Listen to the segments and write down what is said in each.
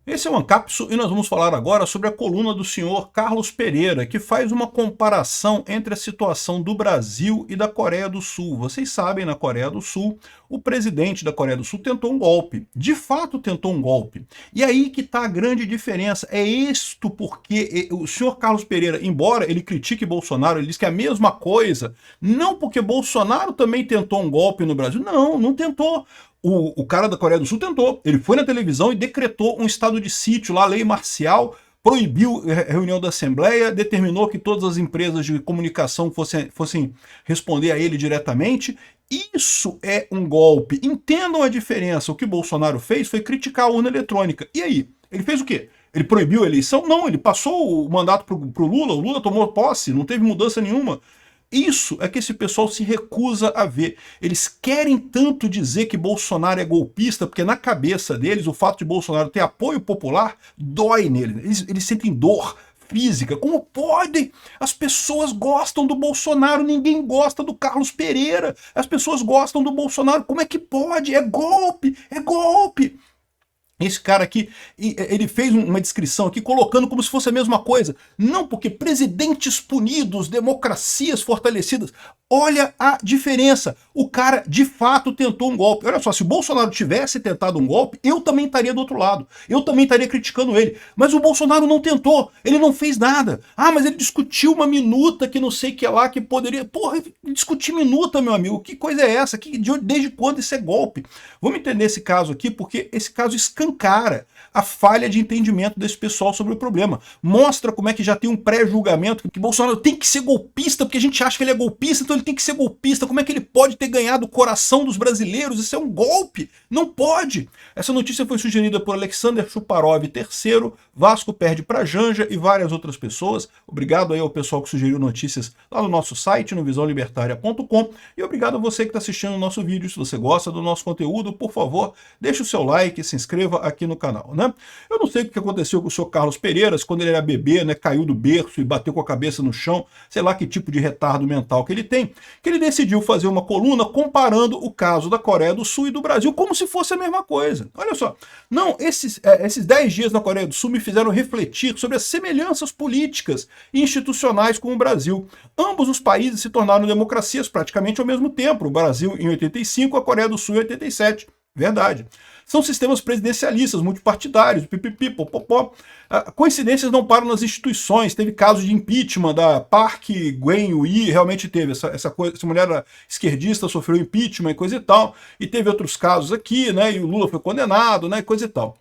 Esse é o Ancapsu e nós vamos falar agora sobre a coluna do senhor Carlos Pereira, que faz uma comparação entre a situação do Brasil e da Coreia do Sul. Vocês sabem, na Coreia do Sul, o presidente da Coreia do Sul tentou um golpe. De fato tentou um golpe. E aí que está a grande diferença. É isto porque o senhor Carlos Pereira, embora ele critique Bolsonaro, ele diz que é a mesma coisa, não porque Bolsonaro também tentou um golpe no Brasil. Não, não tentou. O cara da Coreia do Sul tentou. Ele foi na televisão e decretou um estado de sítio, lá, lei marcial, proibiu a reunião da Assembleia, determinou que todas as empresas de comunicação fossem responder a ele diretamente. Isso é um golpe. Entendam a diferença. O que Bolsonaro fez foi criticar a urna eletrônica. E aí? Ele fez o quê? Ele proibiu a eleição? Não, ele passou o mandato para o Lula. O Lula tomou posse, não teve mudança nenhuma. Isso é que esse pessoal se recusa a ver. Eles querem tanto dizer que Bolsonaro é golpista, porque na cabeça deles o fato de Bolsonaro ter apoio popular dói neles. Eles sentem dor física. Como podem? As pessoas gostam do Bolsonaro, ninguém gosta do Carlos Pereira. As pessoas gostam do Bolsonaro. Como é que pode? É golpe! É golpe! Esse cara aqui, ele fez uma descrição aqui colocando como se fosse a mesma coisa. Não, porque presidentes punidos, democracias fortalecidas. Olha a diferença. O cara de fato tentou um golpe. Olha só, se o Bolsonaro tivesse tentado um golpe, eu também estaria do outro lado. Eu também estaria criticando ele. Mas o Bolsonaro não tentou. Ele não fez nada. Ah, mas ele discutiu uma minuta que não sei o que lá que poderia... Porra, discutir minuta, meu amigo. Que coisa é essa? Desde quando isso é golpe? Vamos entender esse caso aqui, porque esse caso escancara a falha de entendimento desse pessoal sobre o problema. Mostra como é que já tem um pré-julgamento que Bolsonaro tem que ser golpista, porque a gente acha que ele é golpista, então ele tem que ser golpista. Como é que ele pode ter ganhado o coração dos brasileiros? Isso é um golpe. Não pode. Essa notícia foi sugerida por Alexander Chuparov III, Vasco perde para Janja e várias outras pessoas. Obrigado aí ao pessoal que sugeriu notícias lá no nosso site, no visãolibertaria.com, e obrigado a você que está assistindo o nosso vídeo. Se você gosta do nosso conteúdo, por favor, deixe o seu like e se inscreva aqui no canal, né? Eu não sei o que aconteceu com o senhor Carlos Pereira, quando ele era bebê, né, caiu do berço e bateu com a cabeça no chão, sei lá que tipo de retardo mental que ele tem, que ele decidiu fazer uma coluna comparando o caso da Coreia do Sul e do Brasil como se fosse a mesma coisa. Olha só, não, esses 10 dias na Coreia do Sul me fizeram refletir sobre as semelhanças políticas e institucionais com o Brasil. Ambos os países se tornaram democracias praticamente ao mesmo tempo, o Brasil em 85, a Coreia do Sul em 87. Verdade. São sistemas presidencialistas, multipartidários, pipipi, popopó. Coincidências não param nas instituições. Teve casos de impeachment da Park Geun-hye, realmente teve. Essa mulher era esquerdista, sofreu impeachment e coisa e tal. E teve outros casos aqui, né? E o Lula foi condenado, né? E coisa e tal.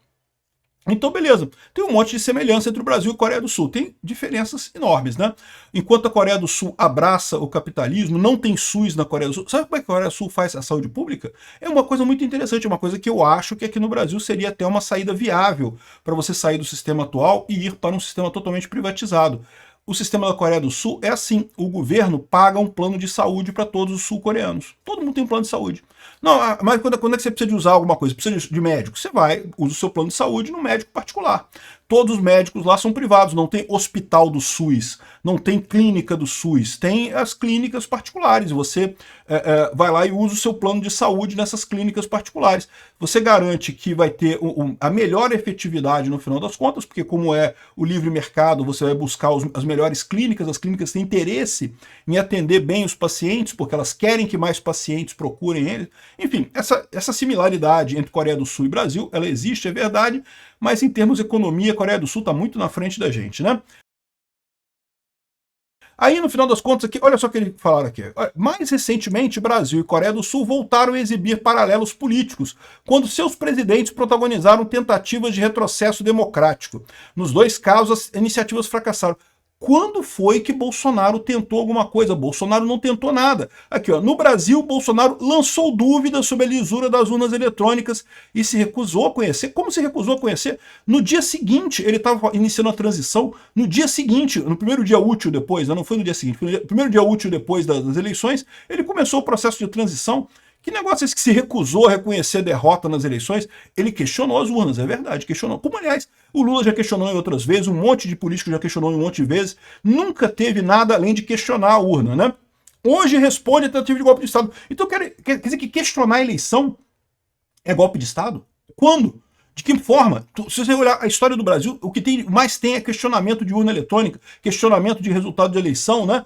Então, beleza, tem um monte de semelhança entre o Brasil e a Coreia do Sul, tem diferenças enormes, né? Enquanto a Coreia do Sul abraça o capitalismo, não tem SUS na Coreia do Sul. Sabe como é que a Coreia do Sul faz a saúde pública? É uma coisa muito interessante, uma coisa que eu acho que aqui no Brasil seria até uma saída viável para você sair do sistema atual e ir para um sistema totalmente privatizado. O sistema da Coreia do Sul é assim, o governo paga um plano de saúde para todos os sul-coreanos. Todo mundo tem um plano de saúde. Não, mas quando é que você precisa de usar alguma coisa? Precisa de médico? Você vai, usa o seu plano de saúde no médico particular. Todos os médicos lá são privados, não tem hospital do SUS, não tem clínica do SUS, tem as clínicas particulares. Você vai lá e usa o seu plano de saúde nessas clínicas particulares. Você garante que vai ter a melhor efetividade no final das contas, porque como é o livre mercado, você vai buscar as melhores clínicas, as clínicas têm interesse em atender bem os pacientes, porque elas querem que mais pacientes procurem eles. Enfim, essa similaridade entre Coreia do Sul e Brasil, ela existe, é verdade, mas em termos de economia, a Coreia do Sul está muito na frente da gente, né? Aí, no final das contas, aqui, olha só o que eles falaram aqui. Mais recentemente, Brasil e Coreia do Sul voltaram a exibir paralelos políticos, quando seus presidentes protagonizaram tentativas de retrocesso democrático. Nos dois casos, as iniciativas fracassaram. Quando foi que Bolsonaro tentou alguma coisa? Bolsonaro não tentou nada. Aqui, ó, no Brasil, Bolsonaro lançou dúvidas sobre a lisura das urnas eletrônicas e se recusou a conhecer. Como se recusou a conhecer? No dia seguinte, ele estava iniciando a transição, no dia seguinte, no primeiro dia útil depois, não foi no dia seguinte, foi no primeiro dia útil depois das eleições, ele começou o processo de transição. Que negócio é esse que se recusou a reconhecer a derrota nas eleições? Ele questionou as urnas, é verdade, questionou. Como, aliás, o Lula já questionou em outras vezes, um monte de político já questionou em um monte de vezes, nunca teve nada além de questionar a urna, né? Hoje responde a tentativa de golpe de Estado. Então quer dizer que questionar a eleição é golpe de Estado? Quando? De que forma? Se você olhar a história do Brasil, o que mais tem é questionamento de urna eletrônica, questionamento de resultado de eleição, né?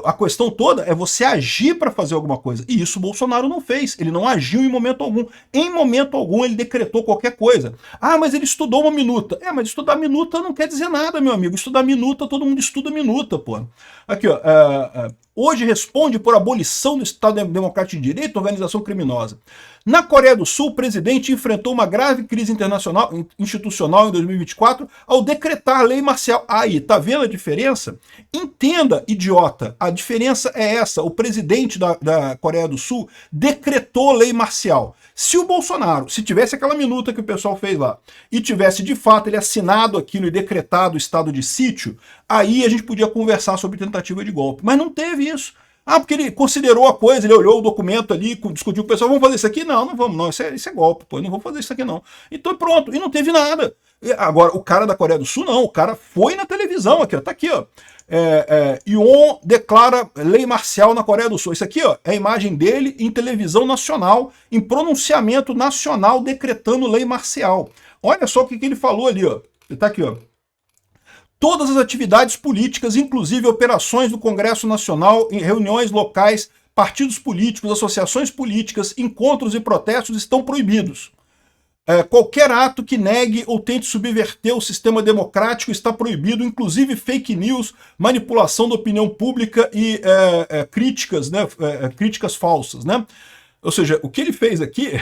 A questão toda é você agir para fazer alguma coisa. E isso o Bolsonaro não fez. Ele não agiu em momento algum. Em momento algum ele decretou qualquer coisa. Ah, mas ele estudou uma minuta. Mas estudar minuta não quer dizer nada, meu amigo. Estudar minuta, todo mundo estuda minuta, pô. Aqui, ó. Hoje responde por abolição do Estado Democrático de Direito e organização criminosa. Na Coreia do Sul, o presidente enfrentou uma grave crise institucional em 2024 ao decretar lei marcial. Aí, tá vendo a diferença? Entenda, idiota, a diferença é essa. O presidente da Coreia do Sul decretou lei marcial. Se o Bolsonaro, se tivesse aquela minuta que o pessoal fez lá, e tivesse de fato ele assinado aquilo e decretado o estado de sítio, aí a gente podia conversar sobre tentativa de golpe. Mas não teve isso. Ah, porque ele considerou a coisa, ele olhou o documento ali, discutiu com o pessoal, vamos fazer isso aqui? Não, não vamos, não, isso é golpe, pô, não vou fazer isso aqui não. Então pronto, e não teve nada. Agora, o cara da Coreia do Sul não, o cara foi na televisão aqui, ó, tá aqui, ó. Yoon declara lei marcial na Coreia do Sul. Isso aqui, ó, é a imagem dele em televisão nacional, em pronunciamento nacional decretando lei marcial. Olha só o que ele falou ali, ó. Ele tá aqui, ó. Todas as atividades políticas, inclusive operações do Congresso Nacional, em reuniões locais, partidos políticos, associações políticas, encontros e protestos estão proibidos. Qualquer ato que negue ou tente subverter o sistema democrático está proibido, inclusive fake news, manipulação da opinião pública e críticas, né, críticas falsas, né? Ou seja, o que ele fez aqui,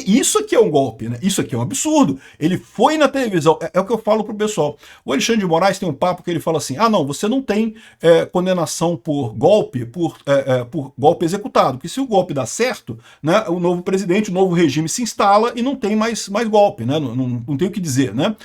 isso aqui é um golpe, né? Isso aqui é um absurdo. Ele foi na televisão, é o que eu falo pro pessoal. O Alexandre de Moraes tem um papo que ele fala assim, ah não, você não tem condenação por golpe, por golpe executado, porque se o golpe dá certo, né, o novo presidente, o novo regime se instala e não tem mais golpe, né? Não tem o que dizer, né?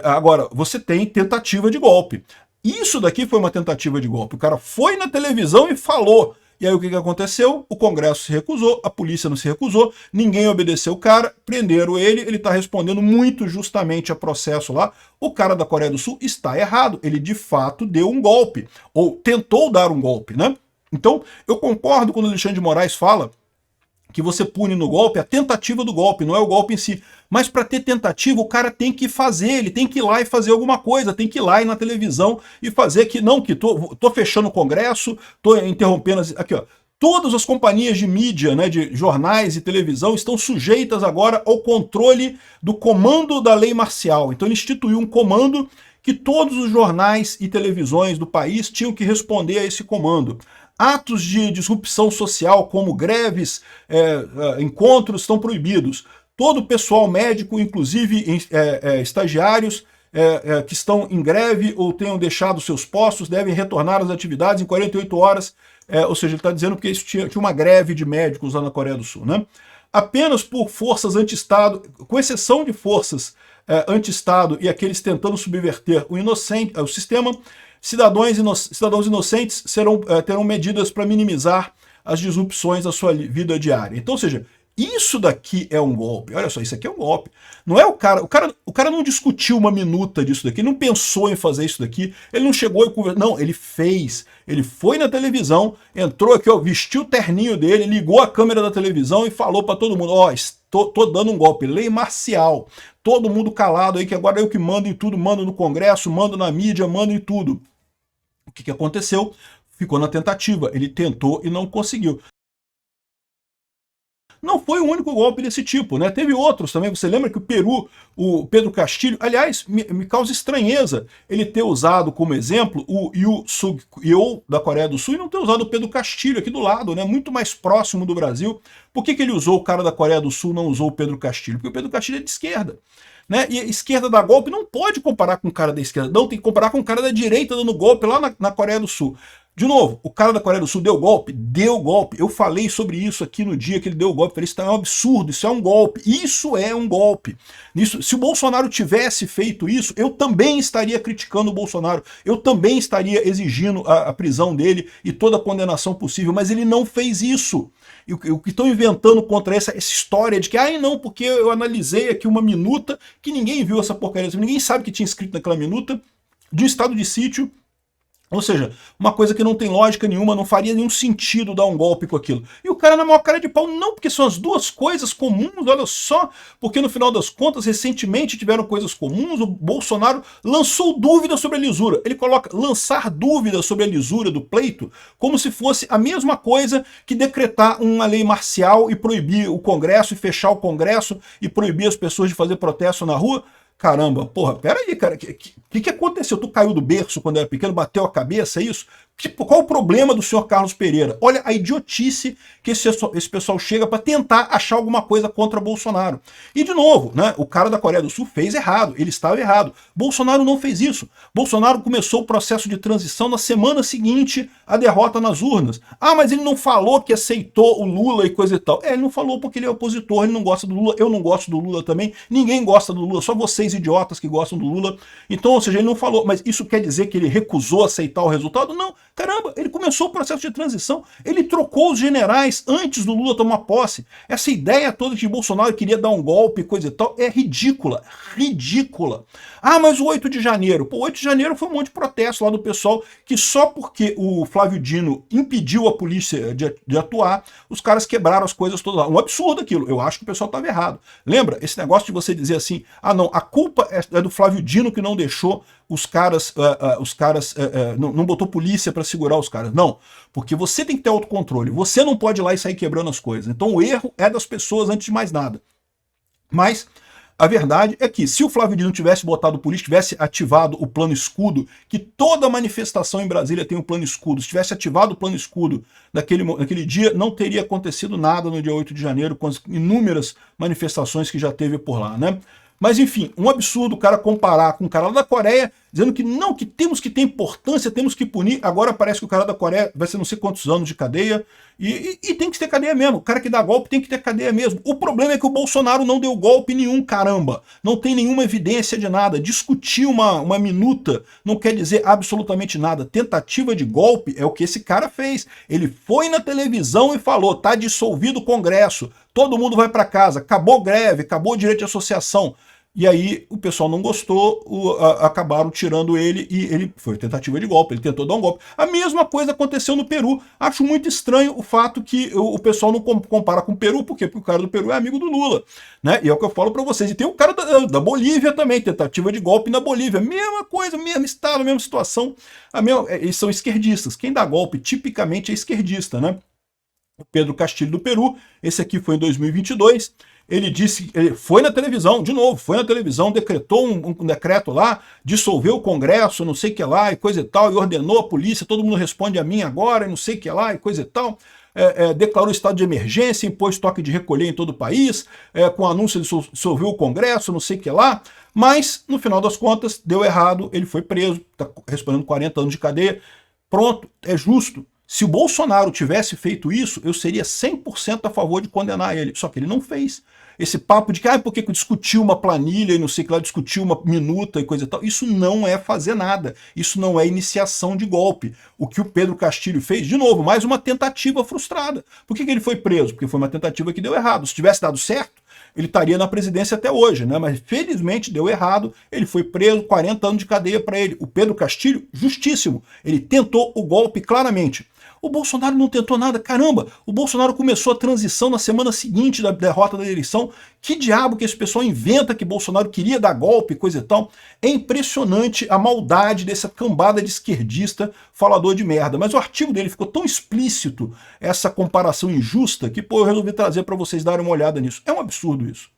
Agora, você tem tentativa de golpe. Isso daqui foi uma tentativa de golpe. O cara foi na televisão e falou. E aí o que aconteceu? O Congresso se recusou, a polícia não se recusou, ninguém obedeceu o cara, prenderam ele está respondendo muito justamente a processo lá. O cara da Coreia do Sul está errado, ele de fato deu um golpe, ou tentou dar um golpe, né? Então, eu concordo quando o Alexandre de Moraes fala que você pune no golpe a tentativa do golpe, não é o golpe em si. Mas para ter tentativa, o cara tem que fazer, ele tem que ir lá e fazer alguma coisa, tem que ir lá e na televisão e fazer que, não, que tô fechando o Congresso, tô interrompendo, aqui ó, todas as companhias de mídia, né, de jornais e televisão estão sujeitas agora ao controle do comando da lei marcial. Então ele instituiu um comando que todos os jornais e televisões do país tinham que responder a esse comando. Atos de disrupção social, como greves, encontros, estão proibidos. Todo o pessoal médico, inclusive estagiários que estão em greve ou tenham deixado seus postos, devem retornar às atividades em 48 horas. Ou seja, ele está dizendo que isso tinha uma greve de médicos lá na Coreia do Sul, né? Apenas por forças anti-Estado, com exceção de forças anti-Estado e aqueles tentando subverter o sistema, cidadãos inocentes terão medidas para minimizar as disrupções da sua vida diária. Então, ou seja, isso daqui é um golpe. Olha só, isso aqui é um golpe. Não é o cara não discutiu uma minuta disso daqui, ele não pensou em fazer isso daqui, ele não chegou e conversou. Não, ele fez. Ele foi na televisão, entrou aqui, ó, vestiu o terninho dele, ligou a câmera da televisão e falou para todo mundo, ó, tô dando um golpe, lei marcial. Todo mundo calado aí, que agora eu que mando em tudo, mando no Congresso, mando na mídia, mando em tudo. O que aconteceu? Ficou na tentativa. Ele tentou e não conseguiu. Não foi o único golpe desse tipo, né? Teve outros também. Você lembra que o Peru, o Pedro Castilho, aliás, me causa estranheza ele ter usado como exemplo o Yoon Suk-yeol da Coreia do Sul e não ter usado o Pedro Castilho aqui do lado, né? Muito mais próximo do Brasil. Por que ele usou o cara da Coreia do Sul, não usou o Pedro Castilho? Porque o Pedro Castilho é de esquerda. Né? E a esquerda dá golpe não pode comparar com o cara da esquerda, não, tem que comparar com o cara da direita dando golpe lá na Coreia do Sul. De novo, o cara da Coreia do Sul deu golpe? Deu golpe. Eu falei sobre isso aqui no dia que ele deu golpe. Falei, isso é um absurdo, isso é um golpe. Isso é um golpe. Se o Bolsonaro tivesse feito isso, eu também estaria criticando o Bolsonaro. Eu também estaria exigindo a prisão dele e toda a condenação possível. Mas ele não fez isso. E o que estão inventando contra essa história de que, não, porque eu analisei aqui uma minuta que ninguém viu essa porcaria. Ninguém sabe que tinha escrito naquela minuta de um estado de sítio Ou seja, uma coisa que não tem lógica nenhuma, não faria nenhum sentido dar um golpe com aquilo. E o cara na maior cara de pau, não, porque são as duas coisas comuns, olha só, porque no final das contas, recentemente tiveram coisas comuns, o Bolsonaro lançou dúvida sobre a lisura. Ele coloca lançar dúvida sobre a lisura do pleito como se fosse a mesma coisa que decretar uma lei marcial e proibir o Congresso, e fechar o Congresso e proibir as pessoas de fazer protesto na rua. Caramba, porra, peraí, cara, o que aconteceu? Tu caiu do berço quando era pequeno, bateu a cabeça, é isso? Qual o problema do senhor Carlos Pereira? Olha a idiotice que esse pessoal chega para tentar achar alguma coisa contra Bolsonaro. E de novo, né, o cara da Coreia do Sul fez errado, ele estava errado. Bolsonaro não fez isso. Bolsonaro começou o processo de transição na semana seguinte à derrota nas urnas. Ah, mas ele não falou que aceitou o Lula e coisa e tal. Ele não falou porque ele é opositor, ele não gosta do Lula, eu não gosto do Lula também, ninguém gosta do Lula, só vocês idiotas que gostam do Lula. Então, ou seja, ele não falou, mas isso quer dizer que ele recusou aceitar o resultado? Não. Caramba, ele começou o processo de transição, ele trocou os generais antes do Lula tomar posse. Essa ideia toda de que Bolsonaro queria dar um golpe e coisa e tal é ridícula, ridícula. Ah, mas o 8 de janeiro, pô, 8 de janeiro foi um monte de protesto lá do pessoal que só porque o Flávio Dino impediu a polícia de atuar, os caras quebraram as coisas todas lá. Um absurdo aquilo, eu acho que o pessoal estava errado. Lembra esse negócio de você dizer assim, ah não, a culpa é do Flávio Dino que não deixou os caras não botou polícia para segurar os caras. Não, porque você tem que ter autocontrole. Você não pode ir lá e sair quebrando as coisas. Então o erro é das pessoas antes de mais nada. Mas a verdade é que se o Flávio Dino tivesse botado polícia, tivesse ativado o plano escudo, que toda manifestação em Brasília tem um plano escudo, se tivesse ativado o plano escudo naquele dia, não teria acontecido nada no dia 8 de janeiro, com as inúmeras manifestações que já teve por lá, né? Mas enfim, um absurdo o cara comparar com o cara lá da Coreia, dizendo que não, que temos que ter importância, temos que punir. Agora parece que o cara da Coreia vai ser não sei quantos anos de cadeia, e tem que ter cadeia mesmo. O cara que dá golpe tem que ter cadeia mesmo. O problema é que o Bolsonaro não deu golpe nenhum, caramba. Não tem nenhuma evidência de nada. Discutir uma minuta não quer dizer absolutamente nada. Tentativa de golpe é o que esse cara fez. Ele foi na televisão e falou, tá dissolvido o Congresso, todo mundo vai para casa, acabou greve, acabou o direito de associação. E aí o pessoal não gostou, acabaram tirando ele e ele foi tentativa de golpe, ele tentou dar um golpe. A mesma coisa aconteceu no Peru. Acho muito estranho o fato que o pessoal não compara com o Peru, por quê? Porque o cara do Peru é amigo do Lula, né? E é o que eu falo para vocês. E tem o cara da Bolívia também, tentativa de golpe na Bolívia. Mesma coisa, mesmo estado, mesma situação. Eles são esquerdistas. Quem dá golpe tipicamente é esquerdista, né? O Pedro Castilho do Peru, esse aqui foi em 2022, ele disse, ele foi na televisão, de novo, foi na televisão, decretou um decreto lá, dissolveu o Congresso, não sei o que lá, e coisa e tal, e ordenou a polícia, todo mundo responde a mim agora, e não sei o que lá, e coisa e tal, declarou estado de emergência, impôs toque de recolher em todo o país, com anúncio de dissolver o Congresso, não sei o que lá, mas, no final das contas, deu errado, ele foi preso, está respondendo 40 anos de cadeia, pronto, é justo. Se o Bolsonaro tivesse feito isso, eu seria 100% a favor de condenar ele. Só que ele não fez. Esse papo de que, porque discutiu uma planilha e não sei o que lá, discutiu uma minuta e coisa e tal, isso não é fazer nada. Isso não é iniciação de golpe. O que o Pedro Castilho fez, de novo, mais uma tentativa frustrada. Por que ele foi preso? Porque foi uma tentativa que deu errado. Se tivesse dado certo, ele estaria na presidência até hoje, né? Mas felizmente deu errado, ele foi preso, 40 anos de cadeia para ele. O Pedro Castilho, justíssimo, ele tentou o golpe claramente. O Bolsonaro não tentou nada, caramba, o Bolsonaro começou a transição na semana seguinte da derrota da eleição. Que diabo que esse pessoal inventa que Bolsonaro queria dar golpe, coisa e tal. É impressionante a maldade dessa cambada de esquerdista falador de merda. Mas o artigo dele ficou tão explícito, essa comparação injusta, que pô, eu resolvi trazer para vocês darem uma olhada nisso. É um absurdo isso.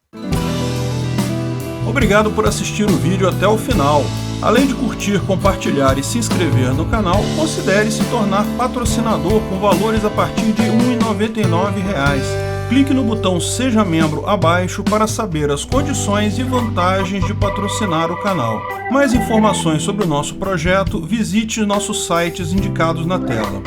Obrigado por assistir o vídeo até o final. Além de curtir, compartilhar e se inscrever no canal, considere se tornar patrocinador com valores a partir de R$ 1,99. Clique no botão Seja Membro abaixo para saber as condições e vantagens de patrocinar o canal. Mais informações sobre o nosso projeto, visite nossos sites indicados na tela.